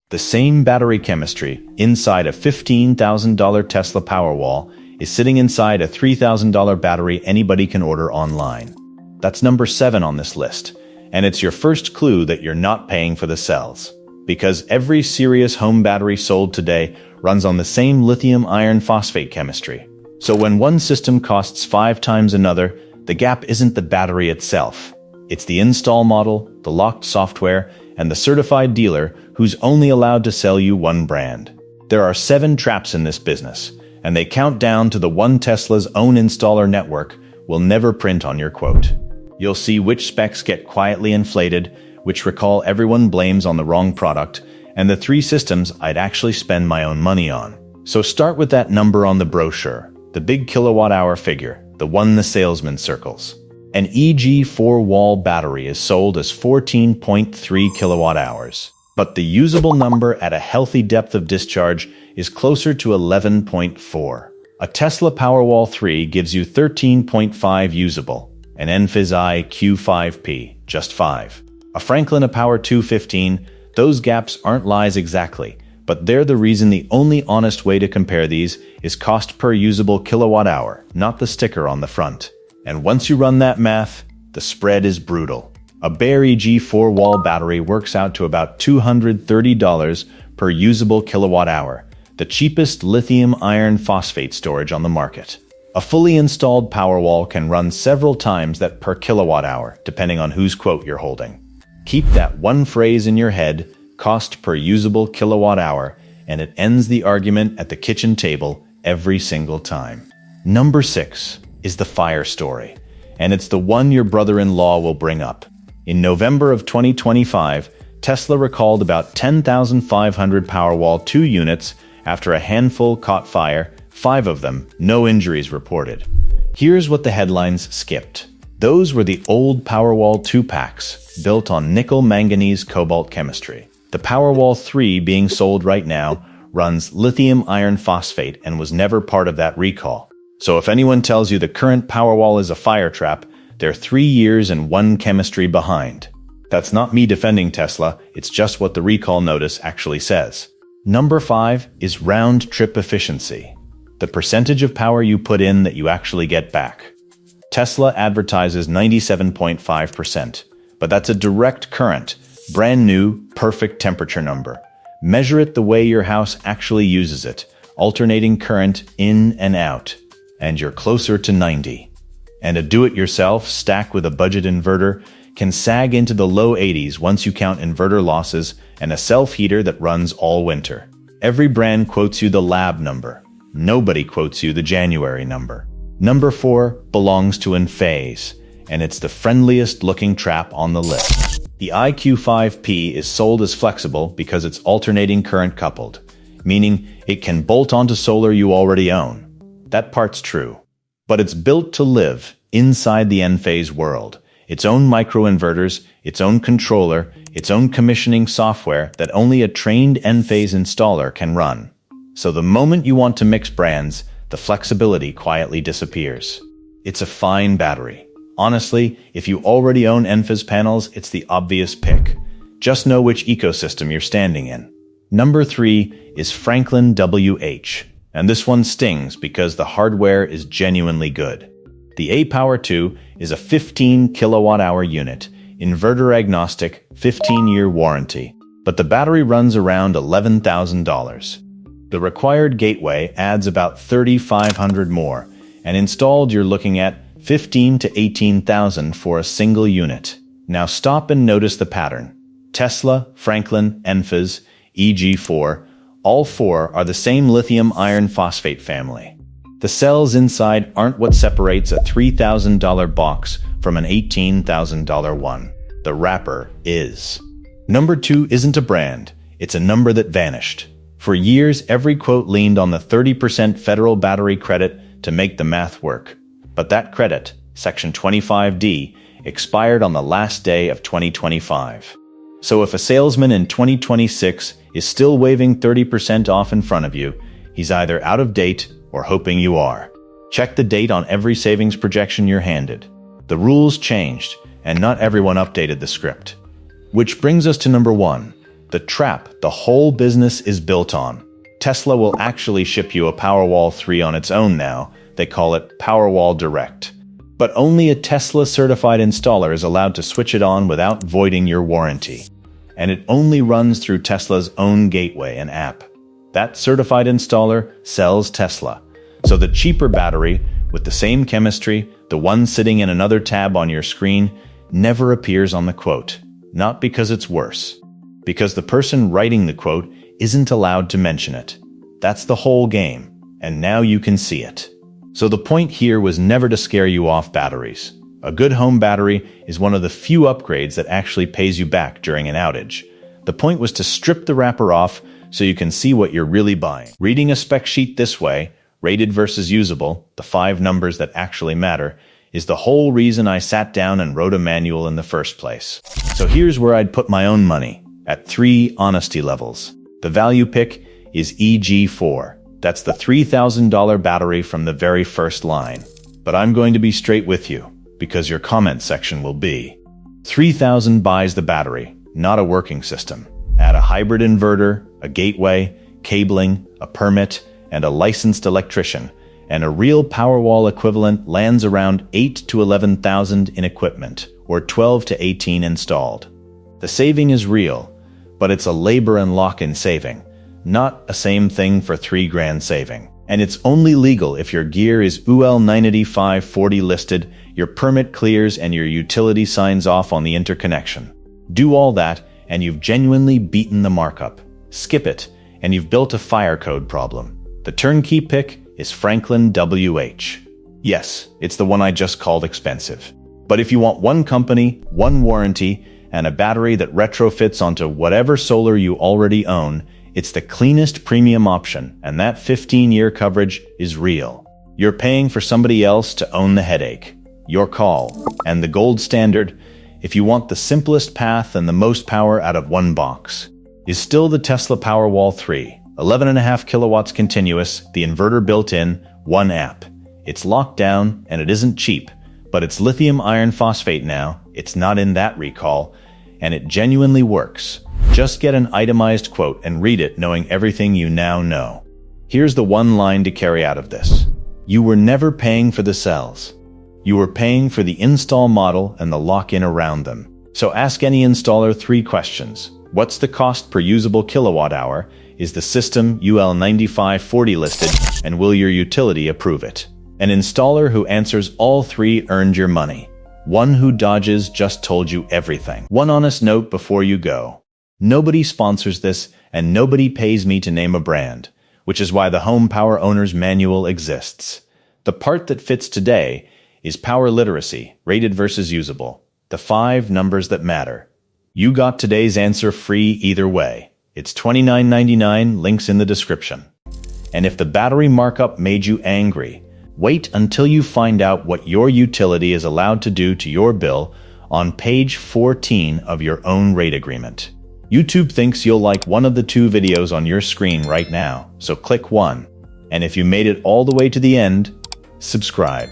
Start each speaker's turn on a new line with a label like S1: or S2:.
S1: The same battery chemistry inside a $15,000 Tesla Powerwall is sitting inside a $3,000 battery anybody can order online. That's number 7 on this list, and it's your first clue that you're not paying for the cells. Because every serious home battery sold today runs on the same lithium iron phosphate chemistry. So when one system costs 5 times another, the gap isn't the battery itself. It's the install model, the locked software, and the certified dealer who's only allowed to sell you one brand. There are 7 traps in this business, and they count down to the one Tesla's own installer network will never print on your quote. You'll see which specs get quietly inflated, which recall everyone blames on the wrong product, and the 3 systems I'd actually spend my own money on. So start with that number on the brochure, the big kilowatt-hour figure, the one the salesman circles. An EG4 wall battery is sold as 14.3 kilowatt-hours, but the usable number at a healthy depth of discharge is closer to 11.4. A Tesla Powerwall 3 gives you 13.5 usable, an Enphase IQ 5P, just 5. A FranklinWH 215, those gaps aren't lies exactly, but they're the reason. The only honest way to compare these is cost per usable kilowatt-hour, not the sticker on the front. And once you run that math, the spread is brutal. A bare EG4 wall battery works out to about $230 per usable kilowatt-hour, the cheapest lithium iron phosphate storage on the market. A fully installed Powerwall can run several times that per kilowatt-hour, depending on whose quote you're holding. Keep that one phrase in your head, cost per usable kilowatt-hour, and it ends the argument at the kitchen table every single time. Number 6 is the fire story, and it's the one your brother-in-law will bring up. In November of 2025, Tesla recalled about 10,500 Powerwall 2 units after a handful caught fire, 5 of them, no injuries reported. Here's what the headlines skipped. Those were the old Powerwall 2 packs, built on nickel-manganese-cobalt chemistry. The Powerwall 3 being sold right now runs lithium iron phosphate and was never part of that recall. So if anyone tells you the current Powerwall is a fire trap, they're 3 years and 1 chemistry behind. That's not me defending Tesla, it's just what the recall notice actually says. Number 5 is round-trip efficiency, the percentage of power you put in that you actually get back. Tesla advertises 97.5%, but that's a direct current, brand new, perfect temperature number. Measure it the way your house actually uses it, alternating current in and out, and you're closer to 90. And a do-it-yourself stack with a budget inverter can sag into the low 80s once you count inverter losses and a self-heater that runs all winter. Every brand quotes you the lab number. Nobody quotes you the January number. Number 4 belongs to Enphase, and it's the friendliest looking trap on the list. The IQ5P is sold as flexible because it's alternating current coupled, meaning it can bolt onto solar you already own. That part's true. But it's built to live inside the Enphase world. Its own microinverters, its own controller, its own commissioning software that only a trained Enphase installer can run. So the moment you want to mix brands, the flexibility quietly disappears. It's a fine battery. Honestly, if you already own Enphase panels, it's the obvious pick. Just know which ecosystem you're standing in. Number 3 is FranklinWH, and this one stings because the hardware is genuinely good. The aPower 2 is a 15 kilowatt-hour unit, inverter agnostic, 15-year warranty, but the battery runs around $11,000. The required gateway adds about $3,500 more, and installed you're looking at $15,000 to $18,000 for a single unit. Now stop and notice the pattern. Tesla, Franklin, Enphase, EG4, all 4 are the same lithium iron phosphate family. The cells inside aren't what separates a $3,000 box from an $18,000 one. The wrapper is. Number 2 isn't a brand, it's a number that vanished. For years, every quote leaned on the 30% federal battery credit to make the math work. But that credit, Section 25D, expired on the last day of 2025. So if a salesman in 2026 is still waving 30% off in front of you, he's either out of date or hoping you are. Check the date on every savings projection you're handed. The rules changed, and not everyone updated the script. Which brings us to number 1, the trap the whole business is built on. Tesla will actually ship you a Powerwall 3 on its own now. They call it Powerwall Direct. But only a Tesla-certified installer is allowed to switch it on without voiding your warranty. And it only runs through Tesla's own gateway and app. That certified installer sells Tesla. So the cheaper battery, with the same chemistry, the one sitting in another tab on your screen, never appears on the quote. Not because it's worse. Because the person writing the quote isn't allowed to mention it. That's the whole game, and now you can see it. So the point here was never to scare you off batteries. A good home battery is one of the few upgrades that actually pays you back during an outage. The point was to strip the wrapper off so you can see what you're really buying. Reading a spec sheet this way, rated versus usable, the 5 numbers that actually matter, is the whole reason I sat down and wrote a manual in the first place. So here's where I'd put my own money, at 3 honesty levels. The value pick is EG4. That's the $3,000 battery from the very first line. But I'm going to be straight with you, because your comment section will be. $3,000 buys the battery, not a working system. Add a hybrid inverter, a gateway, cabling, a permit, and a licensed electrician, and a real Powerwall equivalent lands around 8 to 11,000 in equipment, or 12 to 18 installed. The saving is real, but it's a labor and lock-in saving, not a same thing for $3,000 saving. And it's only legal if your gear is UL 98540 listed, your permit clears, and your utility signs off on the interconnection. Do all that, and you've genuinely beaten the markup. Skip it, and you've built a fire code problem. The turnkey pick is FranklinWH. Yes, it's the one I just called expensive. But if you want one company, one warranty, and a battery that retrofits onto whatever solar you already own, it's the cleanest premium option, and that 15-year coverage is real. You're paying for somebody else to own the headache. Your call. And the gold standard, if you want the simplest path and the most power out of one box, is still the Tesla Powerwall 3. 11.5 kilowatts continuous, the inverter built in, one app. It's locked down, and it isn't cheap, but it's lithium iron phosphate now, it's not in that recall, and it genuinely works. Just get an itemized quote and read it knowing everything you now know. Here's the one line to carry out of this. You were never paying for the cells. You were paying for the install model and the lock-in around them. So ask any installer 3 questions. What's the cost per usable kilowatt hour? Is the system UL 9540 listed? And will your utility approve it? An installer who answers all 3 earned your money. One who dodges just told you everything. One honest note before you go. Nobody sponsors this, and nobody pays me to name a brand, which is why the Home Power Owner's Manual exists. The part that fits today is power literacy, rated versus usable. The 5 numbers that matter. You got today's answer free either way. It's $29.99, links in the description. And if the battery markup made you angry, wait until you find out what your utility is allowed to do to your bill on page 14 of your own rate agreement. YouTube thinks you'll like one of the 2 videos on your screen right now, so click one. And if you made it all the way to the end, subscribe.